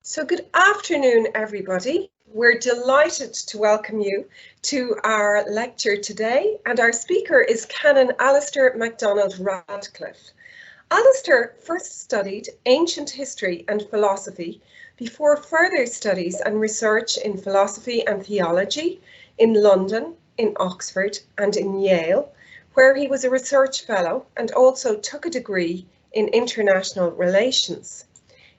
So good afternoon, everybody. We're delighted to welcome you to our lecture today, and our speaker is Canon Alistair MacDonald-Radcliff. Alistair first studied ancient history and philosophy before further studies and research in philosophy and theology in London, in Oxford and in Yale, where he was a research fellow and also took a degree in international relations.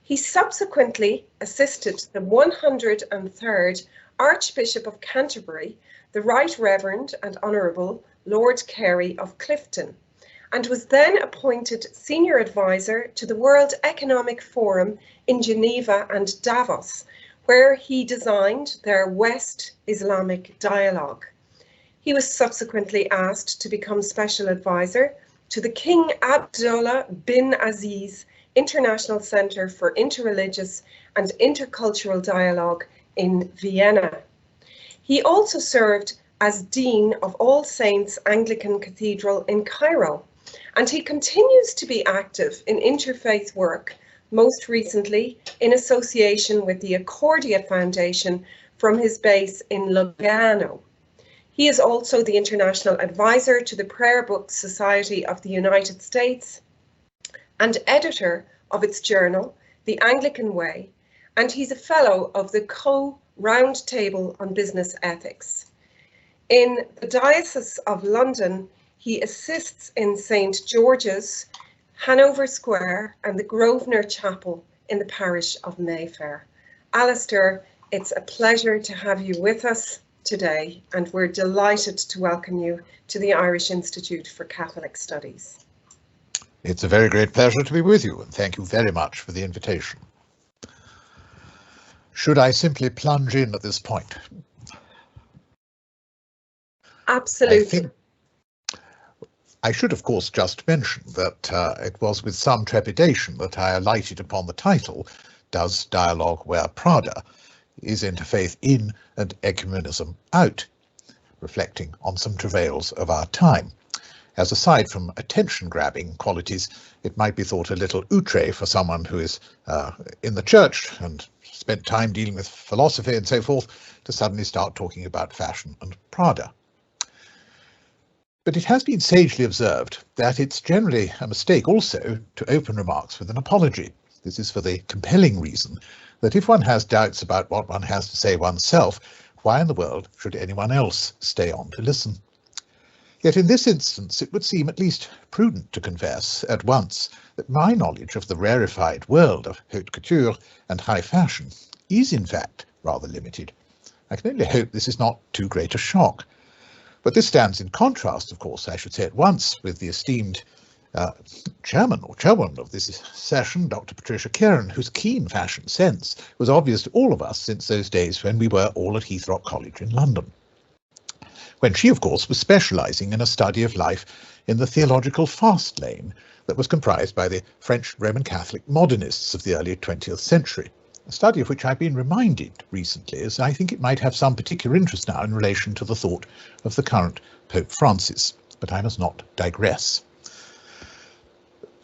He subsequently assisted the 103rd Archbishop of Canterbury, the Right Reverend and Honourable Lord Carey of Clifton, and was then appointed Senior Advisor to the World Economic Forum in Geneva and Davos, where he designed their West Islamic Dialogue. He was subsequently asked to become Special Advisor to the King Abdullah bin Aziz International Centre for Interreligious and Intercultural Dialogue in Vienna. He also served as Dean of All Saints Anglican Cathedral in Cairo, and he continues to be active in interfaith work, most recently in association with the Accordia Foundation from his base in Lugano. He is also the International Advisor to the Prayer Book Society of the United States and editor of its journal, The Anglican Way, and he's a fellow of the Round Table on Business Ethics. In the Diocese of London, he assists in St. George's, Hanover Square and the Grosvenor Chapel in the parish of Mayfair. Alistair, it's a pleasure to have you with us today, and we're delighted to welcome you to the Irish Institute for Catholic Studies. It's a very great pleasure to be with you, and thank you very much for the invitation. Should I simply plunge in at this point? Absolutely. I should, of course, just mention that it was with some trepidation that I alighted upon the title, Does Dialogue Wear Prada? Is Interfaith In and Ecumenism Out? Reflecting on some travails of our time. As aside from attention-grabbing qualities, it might be thought a little outre for someone who is in the church and spent time dealing with philosophy and so forth to suddenly start talking about fashion and Prada. But it has been sagely observed that it's generally a mistake also to open remarks with an apology. This is for the compelling reason that if one has doubts about what one has to say oneself, why in the world should anyone else stay on to listen? Yet in this instance, it would seem at least prudent to confess at once that my knowledge of the rarefied world of haute couture and high fashion is in fact rather limited. I can only hope this is not too great a shock. But this stands in contrast, of course, I should say at once, with the esteemed chairman or chairwoman of this session, Dr. Patricia Karen, whose keen fashion sense was obvious to all of us since those days when we were all at Heathrock College in London, when she, of course, was specialising in a study of life in the theological fast lane that was comprised by the French Roman Catholic modernists of the early 20th century, a study of which I've been reminded recently, as I think it might have some particular interest now in relation to the thought of the current Pope Francis, but I must not digress.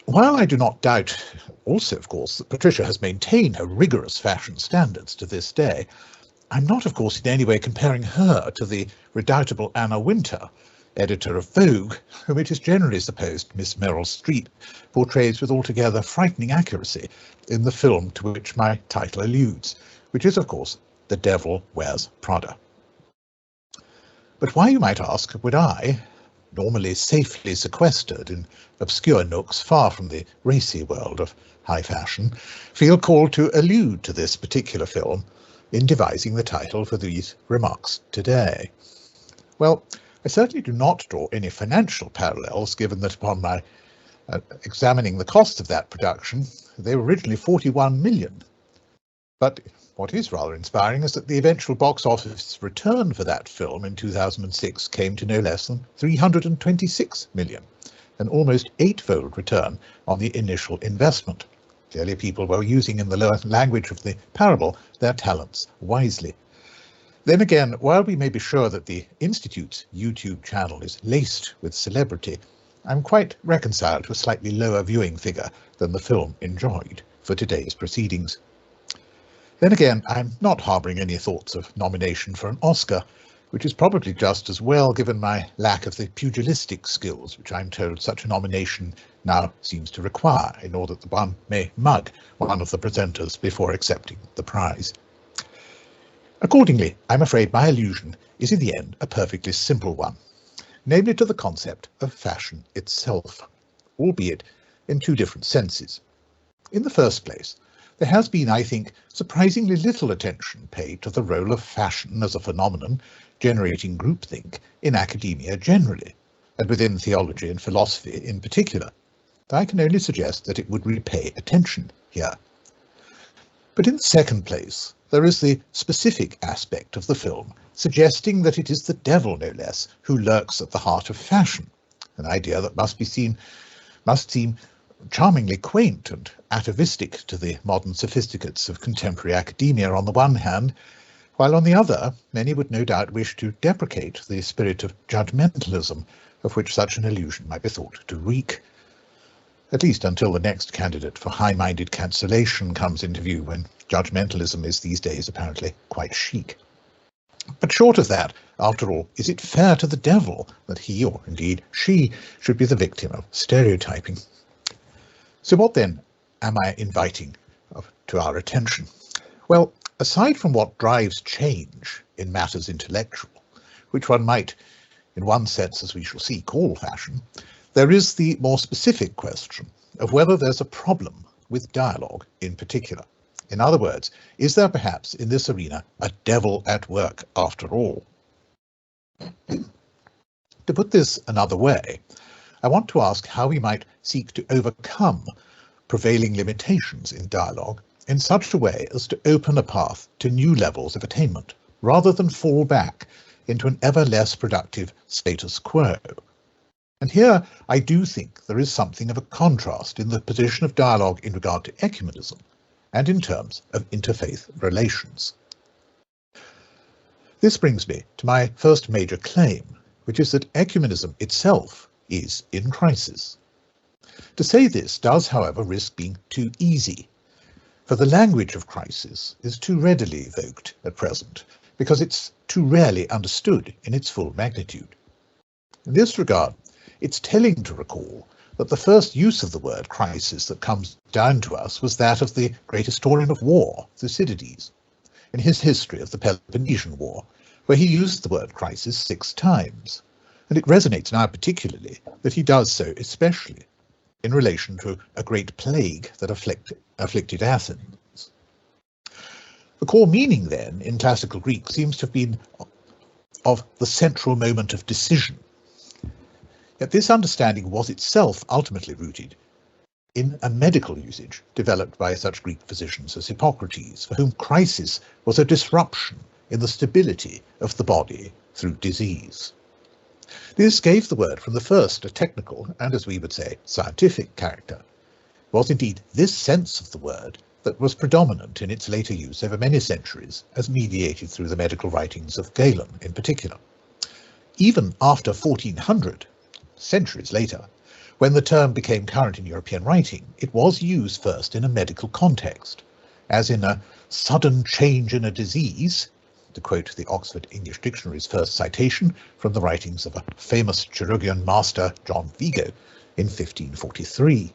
While I do not doubt also, of course, that Patricia has maintained her rigorous fashion standards to this day, I'm not, of course, in any way comparing her to the redoubtable Anna Wintour, editor of Vogue, whom it is generally supposed Miss Meryl Streep portrays with altogether frightening accuracy in the film to which my title alludes, which is, of course, The Devil Wears Prada. But why, you might ask, would I, normally safely sequestered in obscure nooks far from the racy world of high fashion, feel called to allude to this particular film in devising the title for these remarks today? Well, I certainly do not draw any financial parallels, given that upon my examining the cost of that production, they were originally 41 million. But what is rather inspiring is that the eventual box office return for that film in 2006 came to no less than 326 million, an almost eightfold return on the initial investment. Clearly people were using, in the language of the parable, their talents wisely. Then again, while we may be sure that the Institute's YouTube channel is laced with celebrity, I'm quite reconciled to a slightly lower viewing figure than the film enjoyed for today's proceedings. Then again, I'm not harbouring any thoughts of nomination for an Oscar, which is probably just as well given my lack of the pugilistic skills which I'm told such a nomination now seems to require in order that one may mug one of the presenters before accepting the prize. Accordingly, I'm afraid my allusion is in the end a perfectly simple one, namely to the concept of fashion itself, albeit in two different senses. In the first place, there has been, I think, surprisingly little attention paid to the role of fashion as a phenomenon generating groupthink in academia generally, and within theology and philosophy in particular. I can only suggest that it would repay attention here. But in the second place, there is the specific aspect of the film suggesting that it is the devil, no less, who lurks at the heart of fashion, an idea that must seem charmingly quaint and atavistic to the modern sophisticates of contemporary academia on the one hand, while on the other, many would no doubt wish to deprecate the spirit of judgmentalism of which such an allusion might be thought to reek, at least until the next candidate for high-minded cancellation comes into view, when judgmentalism is these days apparently quite chic. But short of that, after all, is it fair to the devil that he, or indeed she, should be the victim of stereotyping? So what then am I inviting to our attention? Well, aside from what drives change in matters intellectual, which one might, in one sense, as we shall see, call fashion, there is the more specific question of whether there's a problem with dialogue in particular. In other words, is there perhaps in this arena a devil at work after all? To put this another way, I want to ask how we might seek to overcome prevailing limitations in dialogue in such a way as to open a path to new levels of attainment, rather than fall back into an ever less productive status quo. And here I do think there is something of a contrast in the position of dialogue in regard to ecumenism and in terms of interfaith relations. This brings me to my first major claim, which is that ecumenism itself is in crisis. To say this does, however, risk being too easy, for the language of crisis is too readily evoked at present, because it's too rarely understood in its full magnitude. In this regard, it's telling to recall that the first use of the word crisis that comes down to us was that of the great historian of war, Thucydides, in his history of the Peloponnesian War, where he used the word crisis 6 times. And it resonates now particularly that he does so especially in relation to a great plague that afflicted Athens. The core meaning then in classical Greek seems to have been of the central moment of decision. Yet this understanding was itself ultimately rooted in a medical usage developed by such Greek physicians as Hippocrates, for whom crisis was a disruption in the stability of the body through disease. This gave the word from the first a technical and, as we would say, scientific character. It was indeed this sense of the word that was predominant in its later use over many centuries, as mediated through the medical writings of Galen in particular. Even after 1400, centuries later, when the term became current in European writing, it was used first in a medical context, as in a sudden change in a disease, to quote the Oxford English Dictionary's first citation from the writings of a famous chirurgeon master, John Vigo, in 1543.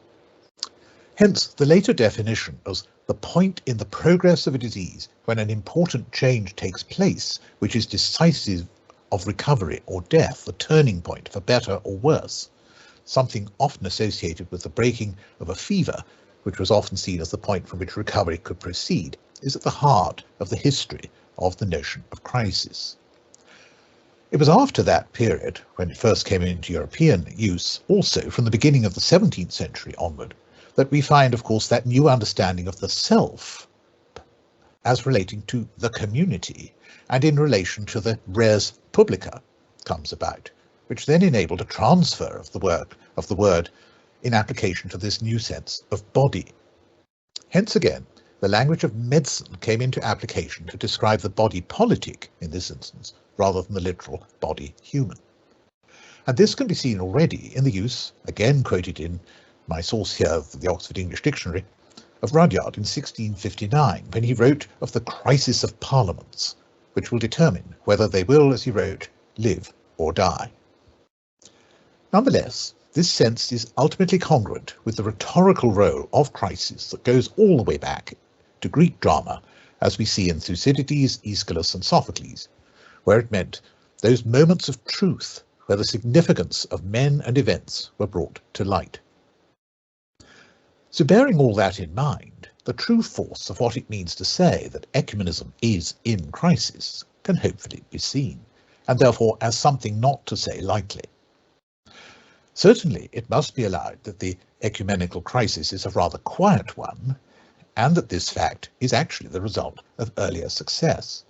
Hence, the later definition as the point in the progress of a disease when an important change takes place, which is decisive of recovery or death, the turning point for better or worse, something often associated with the breaking of a fever, which was often seen as the point from which recovery could proceed, is at the heart of the history of the notion of crisis. It was after that period, when it first came into European use, also from the beginning of the 17th century onward, that we find, of course, that new understanding of the self as relating to the community and in relation to the res publica comes about, which then enabled a transfer of the word in application to this new sense of body. Hence again, the language of medicine came into application to describe the body politic in this instance, rather than the literal body human. And this can be seen already in the use, again quoted in my source here, the Oxford English Dictionary, of Rudyard in 1659, when he wrote of the crisis of parliaments, which will determine whether they will, as he wrote, live or die. Nonetheless, this sense is ultimately congruent with the rhetorical role of crisis that goes all the way back to Greek drama, as we see in Thucydides, Aeschylus and Sophocles, where it meant those moments of truth where the significance of men and events were brought to light. So bearing all that in mind, the true force of what it means to say that ecumenism is in crisis can hopefully be seen, and therefore as something not to say lightly. Certainly it must be allowed that the ecumenical crisis is a rather quiet one, and that this fact is actually the result of earlier success.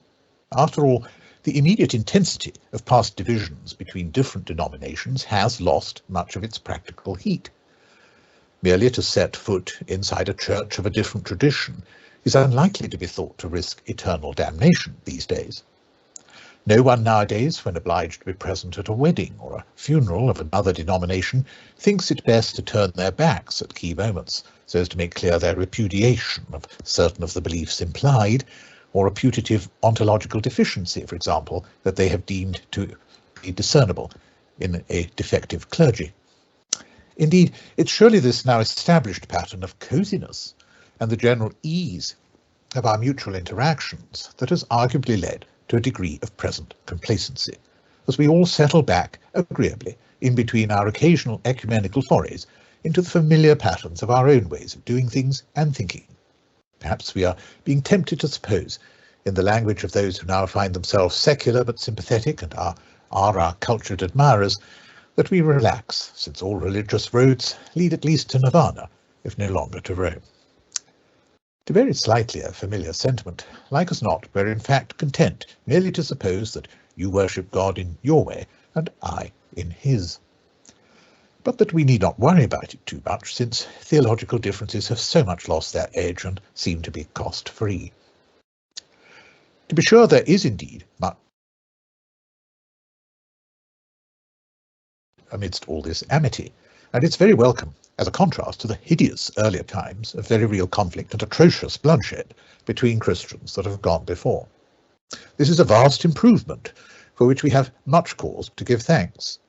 After all, the immediate intensity of past divisions between different denominations has lost much of its practical heat. Merely to set foot inside a church of a different tradition is unlikely to be thought to risk eternal damnation these days. No one nowadays, when obliged to be present at a wedding or a funeral of another denomination, thinks it best to turn their backs at key moments so as to make clear their repudiation of certain of the beliefs implied, or a putative ontological deficiency, for example, that they have deemed to be discernible in a defective clergy. Indeed, it's surely this now established pattern of coziness and the general ease of our mutual interactions that has arguably led to a degree of present complacency, as we all settle back agreeably in between our occasional ecumenical forays into the familiar patterns of our own ways of doing things and thinking. Perhaps we are being tempted to suppose, in the language of those who now find themselves secular but sympathetic and are our cultured admirers, that we relax, since all religious roads lead at least to nirvana, if no longer to Rome. To vary slightly a familiar sentiment, like as not, we're in fact content merely to suppose that you worship God in your way and I in his. But that we need not worry about it too much, since theological differences have so much lost their edge and seem to be cost-free. To be sure, there is indeed much amidst all this amity, and it's very welcome as a contrast to the hideous earlier times of very real conflict and atrocious bloodshed between Christians that have gone before. This is a vast improvement for which we have much cause to give thanks.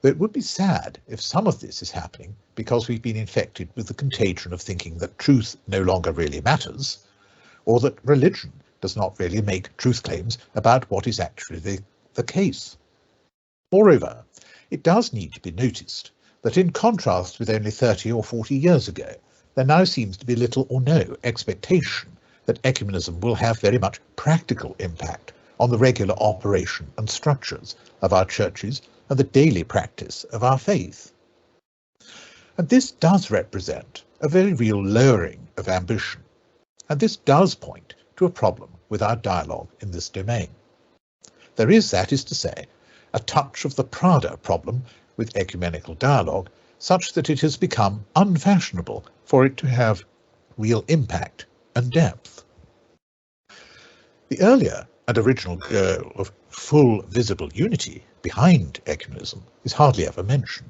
Though it would be sad if some of this is happening because we've been infected with the contagion of thinking that truth no longer really matters, or that religion does not really make truth claims about what is actually the case. Moreover, it does need to be noticed that in contrast with only 30 or 40 years ago, there now seems to be little or no expectation that ecumenism will have very much practical impact on the regular operation and structures of our churches and the daily practice of our faith. And this does represent a very real lowering of ambition, and this does point to a problem with our dialogue in this domain. There is, that is to say, a touch of the Prada problem with ecumenical dialogue, such that it has become unfashionable for it to have real impact and depth. The earlier and original goal of full visible unity behind ecumenism is hardly ever mentioned,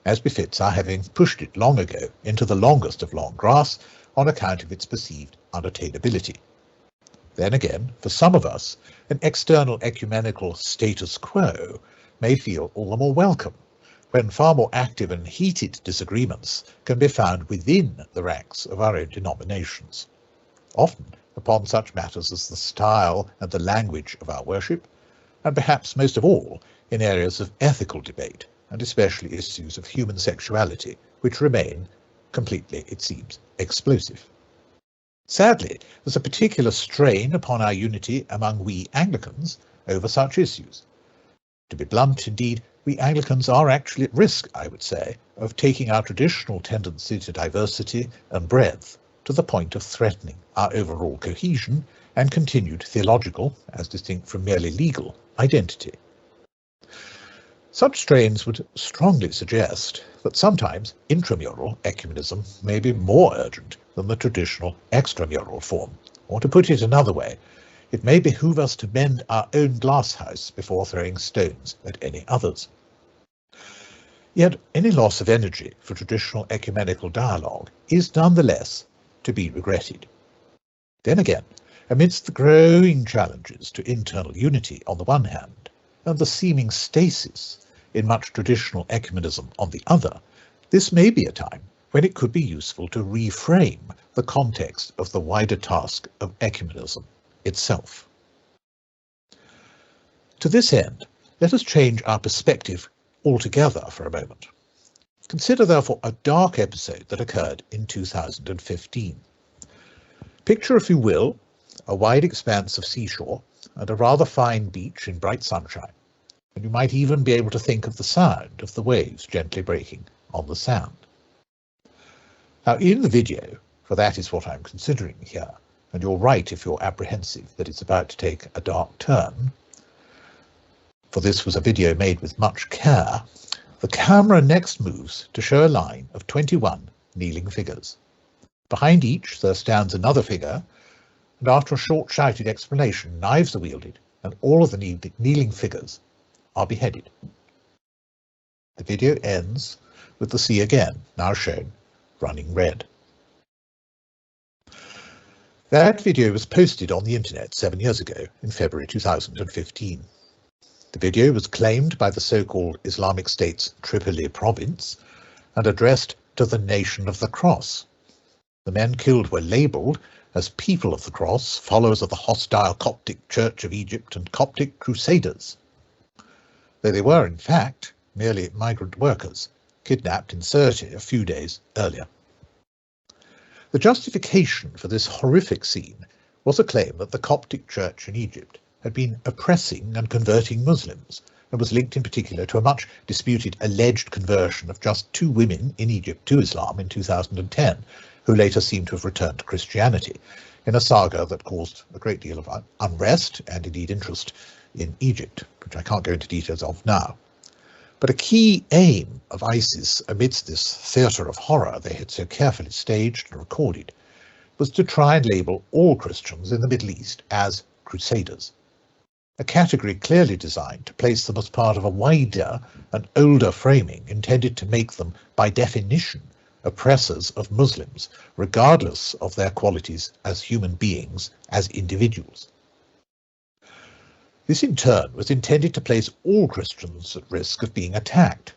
as befits our having pushed it long ago into the longest of long grass on account of its perceived unattainability. Then again, for some of us, an external ecumenical status quo may feel all the more welcome, when far more active and heated disagreements can be found within the ranks of our own denominations, often upon such matters as the style and the language of our worship, and perhaps most of all in areas of ethical debate, and especially issues of human sexuality, which remain completely, it seems, explosive. Sadly, there's a particular strain upon our unity among we Anglicans over such issues. To be blunt, indeed, we Anglicans are actually at risk, I would say, of taking our traditional tendency to diversity and breadth to the point of threatening our overall cohesion and continued theological, as distinct from merely legal, identity. Such strains would strongly suggest that sometimes intramural ecumenism may be more urgent than the traditional extramural form, or to put it another way, it may behoove us to mend our own glasshouse before throwing stones at any others. Yet any loss of energy for traditional ecumenical dialogue is nonetheless to be regretted. Then again, amidst the growing challenges to internal unity on the one hand, and the seeming stasis in much traditional ecumenism on the other, this may be a time when it could be useful to reframe the context of the wider task of ecumenism itself. To this end, let us change our perspective altogether for a moment. Consider therefore a dark episode that occurred in 2015. Picture, if you will, a wide expanse of seashore and a rather fine beach in bright sunshine, and you might even be able to think of the sound of the waves gently breaking on the sand. Now in the video, for that is what I'm considering here, and you're right if you're apprehensive that it's about to take a dark turn, for this was a video made with much care, the camera next moves to show a line of 21 kneeling figures. Behind each there stands another figure, and after a short shouted explanation, knives are wielded, and all of the kneeling figures are beheaded. The video ends with the sea again, now shown running red. That video was posted on the internet 7 years ago, in February 2015. The video was claimed by the so-called Islamic State's Tripoli province and addressed to the Nation of the Cross. The men killed were labelled as people of the cross, followers of the hostile Coptic Church of Egypt and Coptic Crusaders, though they were in fact merely migrant workers kidnapped in Sirte a few days earlier. The justification for this horrific scene was a claim that the Coptic Church in Egypt had been oppressing and converting Muslims, and was linked in particular to a much disputed alleged conversion of just 2 women in Egypt to Islam in 2010, who later seemed to have returned to Christianity, in a saga that caused a great deal of unrest and indeed interest in Egypt, which I can't go into details of now. But a key aim of ISIS amidst this theatre of horror they had so carefully staged and recorded was to try and label all Christians in the Middle East as crusaders, a category clearly designed to place them as part of a wider and older framing intended to make them, by definition, oppressors of Muslims, regardless of their qualities as human beings, as individuals. This in turn was intended to place all Christians at risk of being attacked,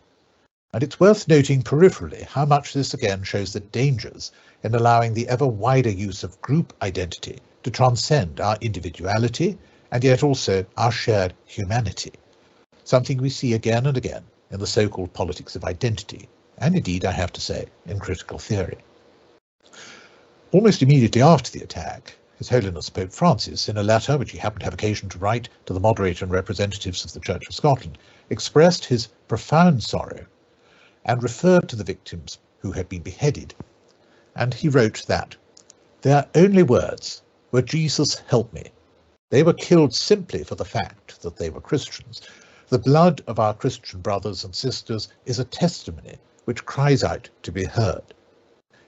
and it's worth noting peripherally how much this again shows the dangers in allowing the ever wider use of group identity to transcend our individuality and yet also our shared humanity, something we see again and again in the so-called politics of identity, and indeed, I have to say, in critical theory. Almost immediately after the attack, His Holiness Pope Francis, in a letter which he happened to have occasion to write to the moderator and representatives of the Church of Scotland, expressed his profound sorrow and referred to the victims who had been beheaded, and he wrote that their only words were, "Jesus, help me." They were killed simply for the fact that they were Christians. The blood of our Christian brothers and sisters is a testimony which cries out to be heard.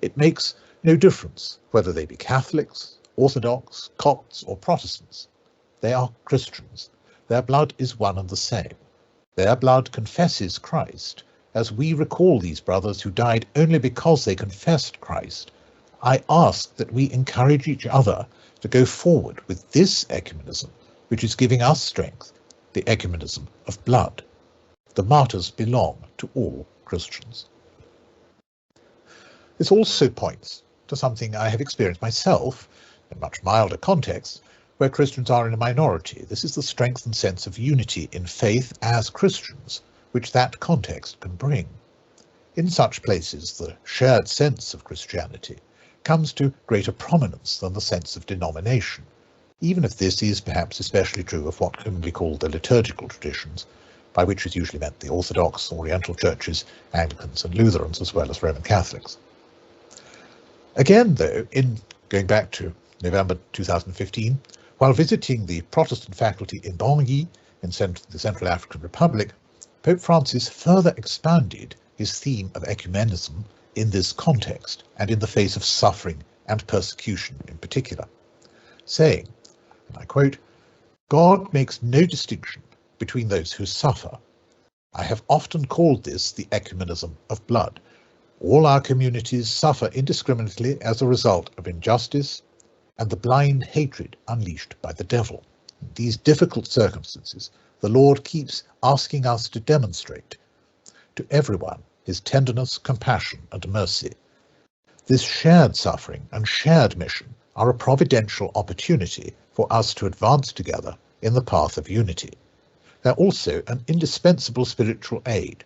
It makes no difference whether they be Catholics, Orthodox, Copts or Protestants. They are Christians. Their blood is one and the same. Their blood confesses Christ, as we recall these brothers who died only because they confessed Christ. I ask that we encourage each other to go forward with this ecumenism, which is giving us strength, the ecumenism of blood. The martyrs belong to all Christians. This also points to something I have experienced myself, in much milder contexts, where Christians are in a minority. This is the strength and sense of unity in faith as Christians, which that context can bring. In such places, the shared sense of Christianity comes to greater prominence than the sense of denomination, even if this is perhaps especially true of what can be called the liturgical traditions, by which is usually meant the Orthodox, Oriental churches, Anglicans and Lutherans, as well as Roman Catholics. Again, though, in going back to November 2015, while visiting the Protestant faculty in Bangui, in the Central African Republic, Pope Francis further expanded his theme of ecumenism in this context and in the face of suffering and persecution in particular, saying, and I quote, "God makes no distinction between those who suffer. I have often called this the ecumenism of blood, All our communities suffer indiscriminately as a result of injustice and the blind hatred unleashed by the devil. In these difficult circumstances, the Lord keeps asking us to demonstrate to everyone his tenderness, compassion, and mercy. This shared suffering and shared mission are a providential opportunity for us to advance together in the path of unity. They're also an indispensable spiritual aid.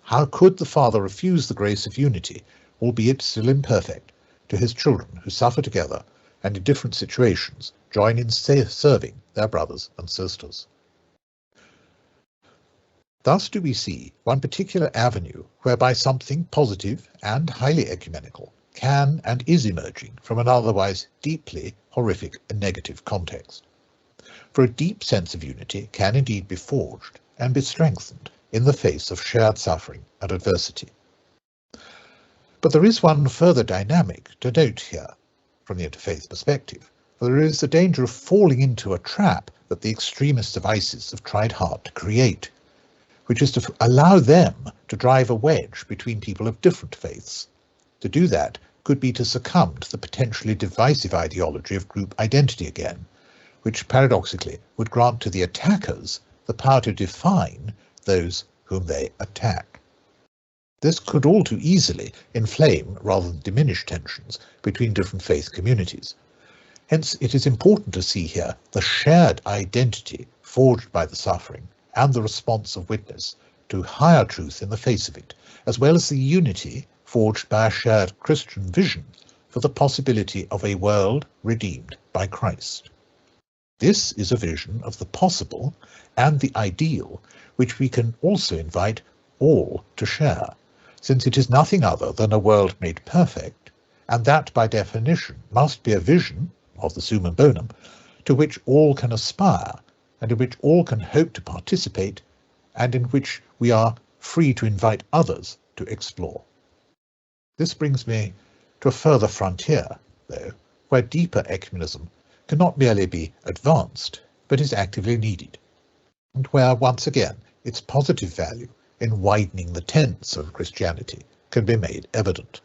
How could the Father refuse the grace of unity, albeit still imperfect, to his children who suffer together and in different situations join in serving their brothers and sisters? Thus do we see one particular avenue whereby something positive and highly ecumenical can and is emerging from an otherwise deeply horrific and negative context. For a deep sense of unity can indeed be forged and be strengthened in the face of shared suffering and adversity. But there is one further dynamic to note here from the interfaith perspective, for there is the danger of falling into a trap that the extremists of ISIS have tried hard to create, which is to allow them to drive a wedge between people of different faiths. To do that could be to succumb to the potentially divisive ideology of group identity again, which paradoxically would grant to the attackers the power to define those whom they attack. This could all too easily inflame rather than diminish tensions between different faith communities. Hence, it is important to see here the shared identity forged by the suffering and the response of witness to higher truth in the face of it, as well as the unity forged by a shared Christian vision for the possibility of a world redeemed by Christ. This is a vision of the possible and the ideal, which we can also invite all to share, since it is nothing other than a world made perfect, and that by definition must be a vision of the summum bonum to which all can aspire, and in which all can hope to participate, and in which we are free to invite others to explore. This brings me to a further frontier, though, where deeper ecumenism can not merely be advanced, but is actively needed, and where, once again, its positive value in widening the tents of Christianity can be made evident.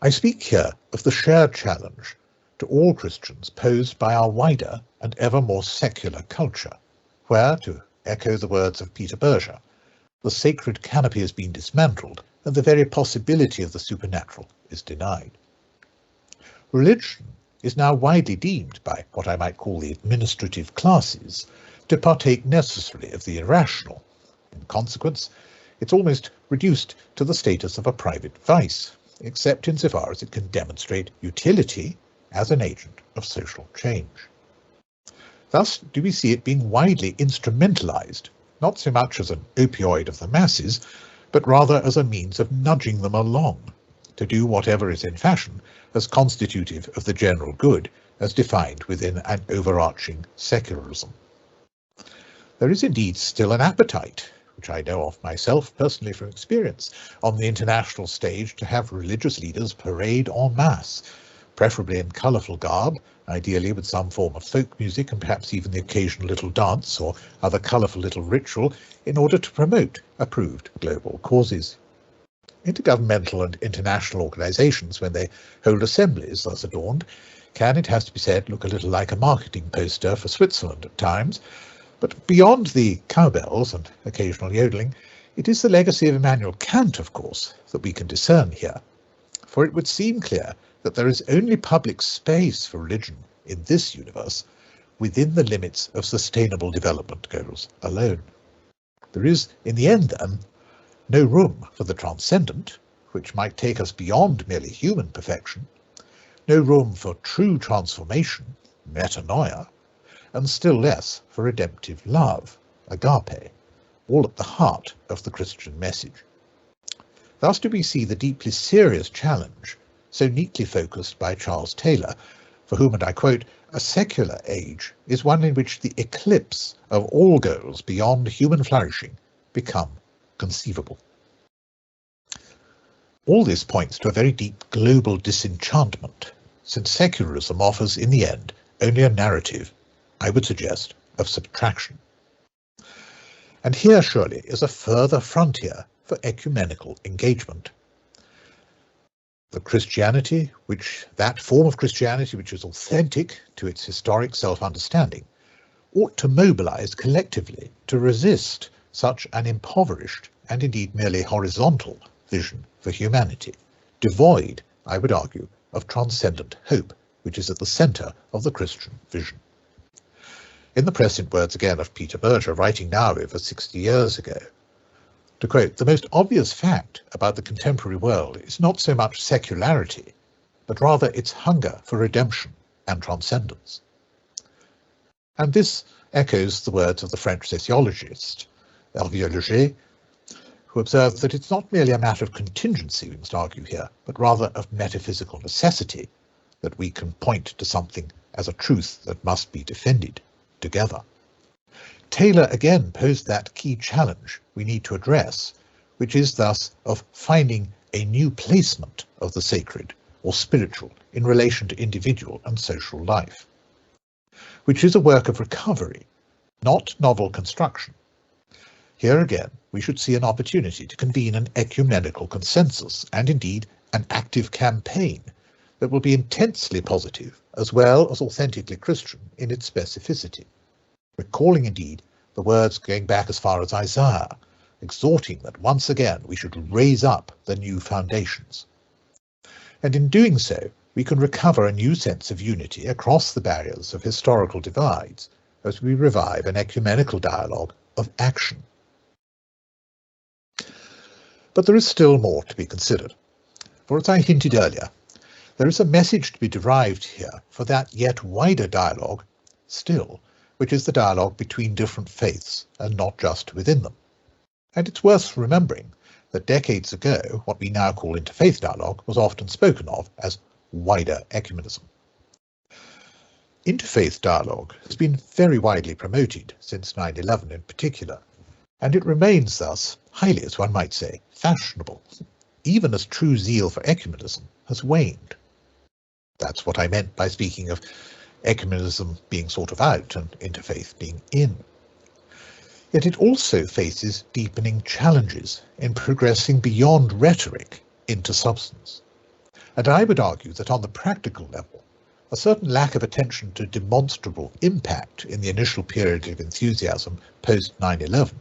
I speak here of the shared challenge to all Christians posed by our wider and ever more secular culture, where, to echo the words of Peter Berger, the sacred canopy has been dismantled and the very possibility of the supernatural is denied. Religion is now widely deemed by what I might call the administrative classes to partake necessarily of the irrational. In consequence, it's almost reduced to the status of a private vice, except insofar as it can demonstrate utility as an agent of social change. Thus do we see it being widely instrumentalized, not so much as an opioid of the masses, but rather as a means of nudging them along to do whatever is in fashion as constitutive of the general good as defined within an overarching secularism. There is indeed still an appetite, which I know of myself personally from experience, on the international stage to have religious leaders parade en masse, preferably in colourful garb, ideally with some form of folk music and perhaps even the occasional little dance or other colourful little ritual, in order to promote approved global causes. Intergovernmental and international organisations, when they hold assemblies thus adorned, can, it has to be said, look a little like a marketing poster for Switzerland at times. But beyond the cowbells and occasional yodeling, it is the legacy of Immanuel Kant, of course, that we can discern here. For it would seem clear that there is only public space for religion in this universe within the limits of sustainable development goals alone. There is, in the end then, no room for the transcendent, which might take us beyond merely human perfection, no room for true transformation, metanoia, and still less for redemptive love, agape, all at the heart of the Christian message. Thus do we see the deeply serious challenge so neatly focused by Charles Taylor, for whom, and I quote, "a secular age is one in which the eclipse of all goals beyond human flourishing become conceivable." All this points to a very deep global disenchantment, since secularism offers in the end only a narrative, I would suggest, of subtraction. And here surely is a further frontier for ecumenical engagement. that form of Christianity which is authentic to its historic self-understanding, ought to mobilize collectively to resist such an impoverished and indeed merely horizontal vision for humanity, devoid, I would argue, of transcendent hope, which is at the centre of the Christian vision. In the prescient words again of Peter Berger, writing now over 60 years ago, to quote, "The most obvious fact about the contemporary world is not so much secularity, but rather its hunger for redemption and transcendence." And this echoes the words of the French sociologist Hervé Leger, who observed that it's not merely a matter of contingency, we must argue here, but rather of metaphysical necessity, that we can point to something as a truth that must be defended together. Taylor again posed that key challenge we need to address, which is thus of finding a new placement of the sacred or spiritual in relation to individual and social life, which is a work of recovery, not novel construction. Here again, we should see an opportunity to convene an ecumenical consensus and indeed an active campaign that will be intensely positive as well as authentically Christian in its specificity, recalling indeed the words going back as far as Isaiah, exhorting that once again we should raise up the new foundations. And in doing so, we can recover a new sense of unity across the barriers of historical divides as we revive an ecumenical dialogue of action. But there is still more to be considered, for as I hinted earlier, there is a message to be derived here for that yet wider dialogue still, which is the dialogue between different faiths and not just within them. And it's worth remembering that decades ago, what we now call interfaith dialogue was often spoken of as wider ecumenism. Interfaith dialogue has been very widely promoted since 9/11 in particular, and it remains thus highly, as one might say, fashionable, even as true zeal for ecumenism has waned. That's what I meant by speaking of ecumenism being sort of out and interfaith being in. Yet it also faces deepening challenges in progressing beyond rhetoric into substance. And I would argue that on the practical level, a certain lack of attention to demonstrable impact in the initial period of enthusiasm post 9/11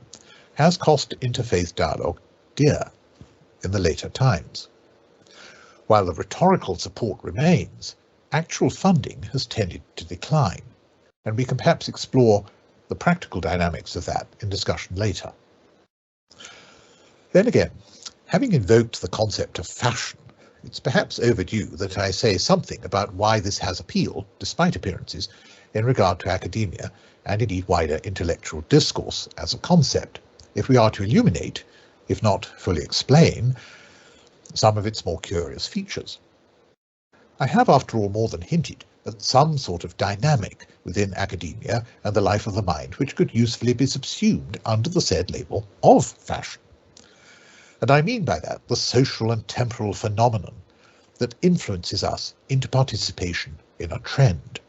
has cost interfaith dialogue dear in the later times. While the rhetorical support remains, actual funding has tended to decline, and we can perhaps explore the practical dynamics of that in discussion later. Then again, having invoked the concept of fashion, it's perhaps overdue that I say something about why this has appeal, despite appearances, in regard to academia and indeed wider intellectual discourse as a concept, if we are to illuminate, if not fully explain, some of its more curious features. I have, after all, more than hinted at some sort of dynamic within academia and the life of the mind which could usefully be subsumed under the said label of fashion. And I mean by that the social and temporal phenomenon that influences us into participation in a trend.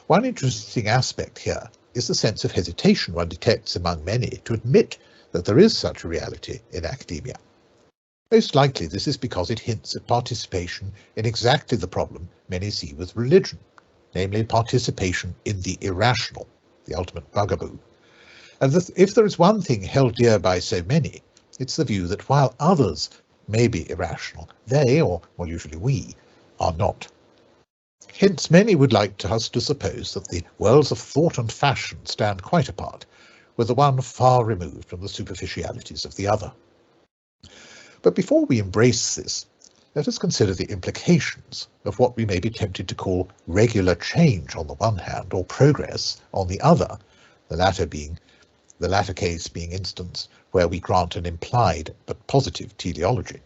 One interesting aspect here is the sense of hesitation one detects among many to admit that there is such a reality in academia. Most likely this is because it hints at participation in exactly the problem many see with religion, namely participation in the irrational, the ultimate bugaboo. And if there is one thing held dear by so many, it's the view that while others may be irrational, they, or more usually we, are not. Hence many would like us to suppose that the worlds of thought and fashion stand quite apart, with the one far removed from the superficialities of the other. But before we embrace this, let us consider the implications of what we may be tempted to call regular change on the one hand, or progress on the other, the latter case being instance where we grant an implied but positive teleology.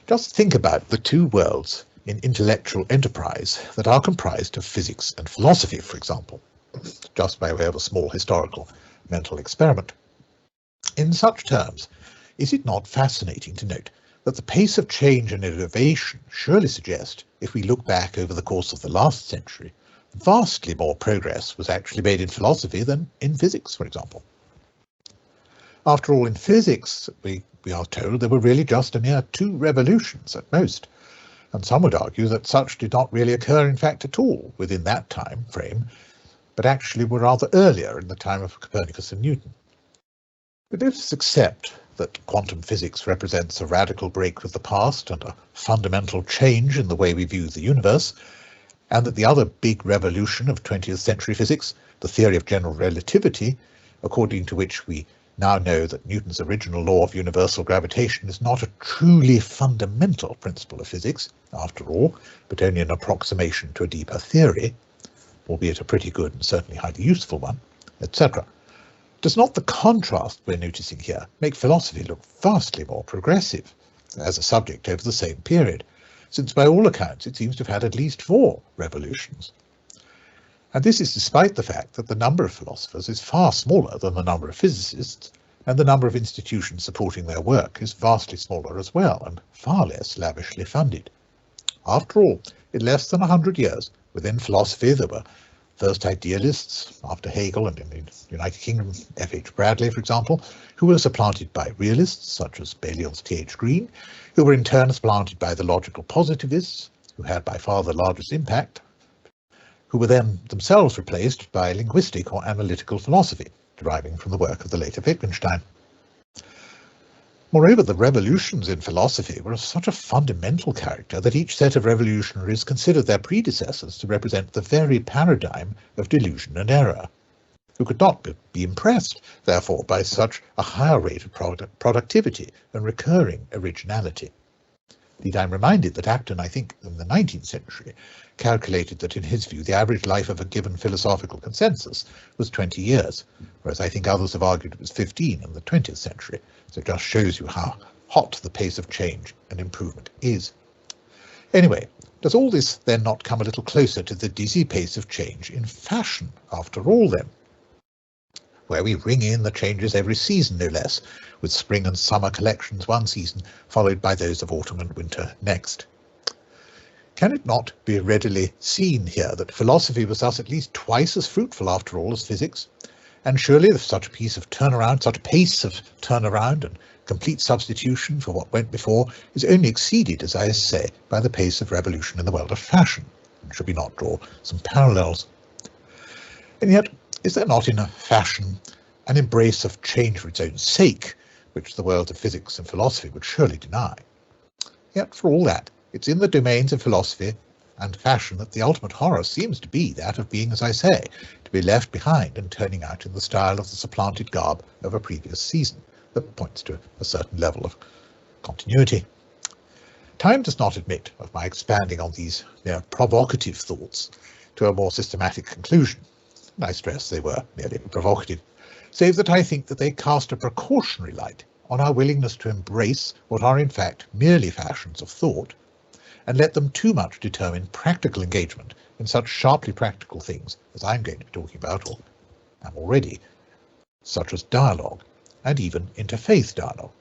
Just think about the two worlds in intellectual enterprise that are comprised of physics and philosophy, for example, just by way of a small historical mental experiment. In such terms, is it not fascinating to note that the pace of change and innovation surely suggest, if we look back over the course of the last century, vastly more progress was actually made in philosophy than in physics, for example. After all, in physics, we we are told there were really just a mere 2 revolutions at most, and some would argue that such did not really occur in fact at all within that time frame, but actually were rather earlier in the time of Copernicus and Newton. But let us accept that quantum physics represents a radical break with the past and a fundamental change in the way we view the universe, and that the other big revolution of 20th century physics, the theory of general relativity, according to which we now know that Newton's original law of universal gravitation is not a truly fundamental principle of physics, after all, but only an approximation to a deeper theory, albeit a pretty good and certainly highly useful one, etc. Does not the contrast we're noticing here make philosophy look vastly more progressive as a subject over the same period, since by all accounts it seems to have had at least 4 revolutions? And this is despite the fact that the number of philosophers is far smaller than the number of physicists, and the number of institutions supporting their work is vastly smaller as well, and far less lavishly funded. After all, in less than 100 years, within philosophy there were first idealists, after Hegel and in the United Kingdom, F.H. Bradley, for example, who were supplanted by realists, such as Balliol's T.H. Green, who were in turn supplanted by the logical positivists, who had by far the largest impact, who were then themselves replaced by linguistic or analytical philosophy, deriving from the work of the later Wittgenstein. Moreover, the revolutions in philosophy were of such a fundamental character that each set of revolutionaries considered their predecessors to represent the very paradigm of delusion and error, who could not be impressed, therefore, by such a higher rate of productivity and recurring originality. Indeed, I'm reminded that Acton, I think, in the 19th century, calculated that in his view the average life of a given philosophical consensus was 20 years, whereas I think others have argued it was 15 in the 20th century. So it just shows you how hot the pace of change and improvement is. Anyway, does all this then not come a little closer to the dizzy pace of change in fashion after all then, where we ring in the changes every season no less, with spring and summer collections one season, followed by those of autumn and winter next? Can it not be readily seen here that philosophy was thus at least twice as fruitful after all as physics? And surely if such a pace of turnaround and complete substitution for what went before is only exceeded, as I say, by the pace of revolution in the world of fashion, and should we not draw some parallels? And yet, is there not in a fashion an embrace of change for its own sake, which the world of physics and philosophy would surely deny? Yet, for all that, it's in the domains of philosophy and fashion that the ultimate horror seems to be that of being, as I say, to be left behind and turning out in the style of the supplanted garb of a previous season that points to a certain level of continuity. Time does not admit of my expanding on these mere provocative thoughts to a more systematic conclusion, and I stress they were merely provocative, save that I think that they cast a precautionary light on our willingness to embrace what are in fact merely fashions of thought, and let them too much determine practical engagement in such sharply practical things as I'm going to be talking about, or am already, such as dialogue, and even interfaith dialogue.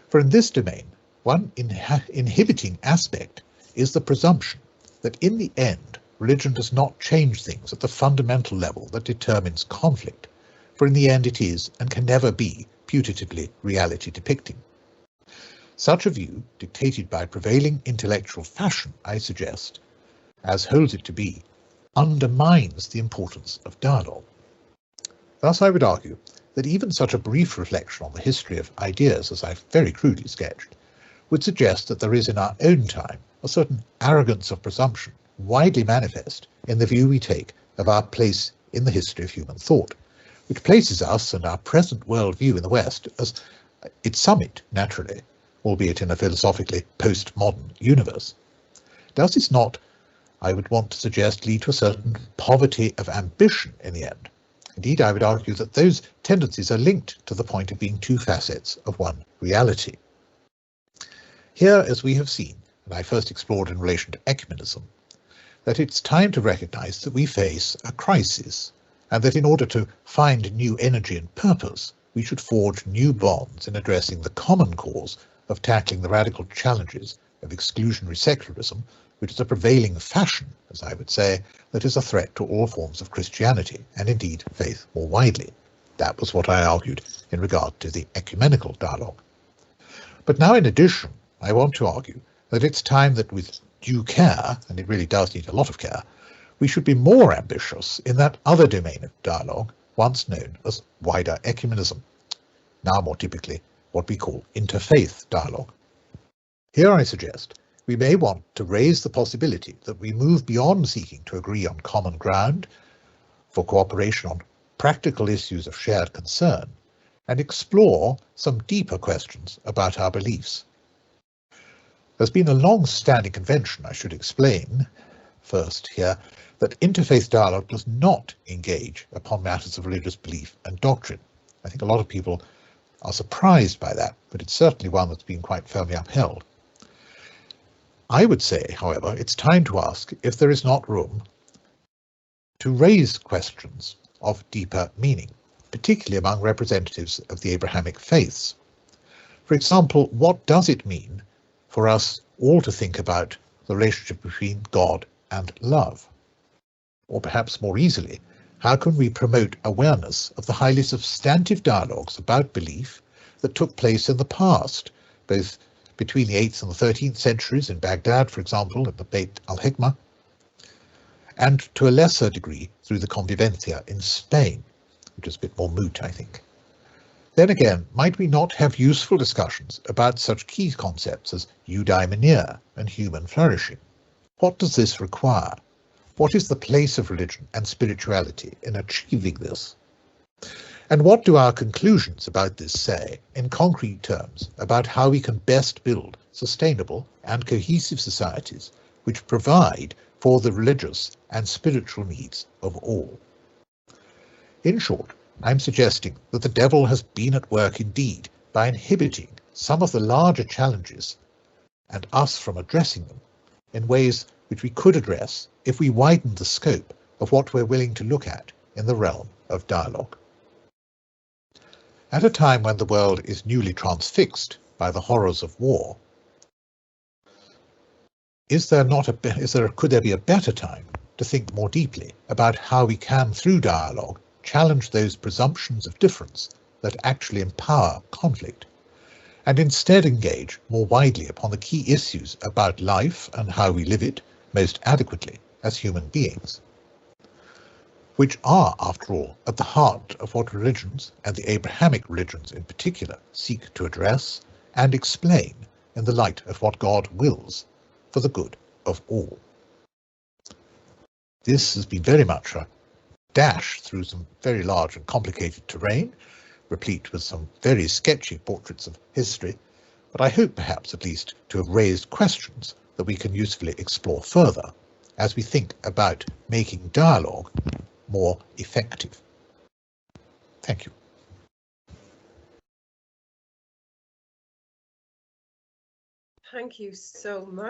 For in this domain, one inhibiting aspect is the presumption that in the end, religion does not change things at the fundamental level that determines conflict, for in the end it is, and can never be, putatively reality depicting. Such a view, dictated by prevailing intellectual fashion, I suggest, as holds it to be, undermines the importance of dialogue. Thus I would argue that even such a brief reflection on the history of ideas as I've very crudely sketched would suggest that there is in our own time a certain arrogance of presumption widely manifest in the view we take of our place in the history of human thought, which places us and our present worldview in the West as its summit, naturally, albeit in a philosophically postmodern universe. Does this not, I would want to suggest, lead to a certain poverty of ambition in the end? Indeed, I would argue that those tendencies are linked to the point of being 2 facets of one reality. Here, as we have seen, and I first explored in relation to ecumenism, that it's time to recognize that we face a crisis, and that in order to find new energy and purpose, we should forge new bonds in addressing the common cause of tackling the radical challenges of exclusionary secularism, which is a prevailing fashion, as I would say, that is a threat to all forms of Christianity, and indeed faith more widely. That was what I argued in regard to the ecumenical dialogue. But now, in addition, I want to argue that it's time that with due care, and it really does need a lot of care, we should be more ambitious in that other domain of dialogue, once known as wider ecumenism, now more typically what we call interfaith dialogue. Here I suggest we may want to raise the possibility that we move beyond seeking to agree on common ground for cooperation on practical issues of shared concern and explore some deeper questions about our beliefs. There's been a long-standing convention, I should explain first here, that interfaith dialogue does not engage upon matters of religious belief and doctrine. I think a lot of people are surprised by that, but it's certainly one that's been quite firmly upheld. I would say, however, it's time to ask if there is not room to raise questions of deeper meaning, particularly among representatives of the Abrahamic faiths. For example, what does it mean for us all to think about the relationship between God and love? Or perhaps more easily, how can we promote awareness of the highly substantive dialogues about belief that took place in the past, both between the 8th and the 13th centuries in Baghdad, for example, at the Beit al-Hikmah, and to a lesser degree through the Convivencia in Spain, which is a bit more moot, I think. Then again, might we not have useful discussions about such key concepts as eudaimonia and human flourishing? What does this require? What is the place of religion and spirituality in achieving this? And what do our conclusions about this say, in concrete terms, about how we can best build sustainable and cohesive societies which provide for the religious and spiritual needs of all? In short, I'm suggesting that the devil has been at work indeed by inhibiting some of the larger challenges and us from addressing them in ways which we could address if we widened the scope of what we're willing to look at in the realm of dialogue. At a time when the world is newly transfixed by the horrors of war, could there be a better time to think more deeply about how we can, through dialogue, challenge those presumptions of difference that actually empower conflict, and instead engage more widely upon the key issues about life and how we live it most adequately as human beings, which are, after all, at the heart of what religions, and the Abrahamic religions in particular, seek to address and explain in the light of what God wills for the good of all. This has been very much a dash through some very large and complicated terrain, replete with some very sketchy portraits of history, but I hope perhaps at least to have raised questions that we can usefully explore further as we think about making dialogue more effective. Thank you. Thank you so much.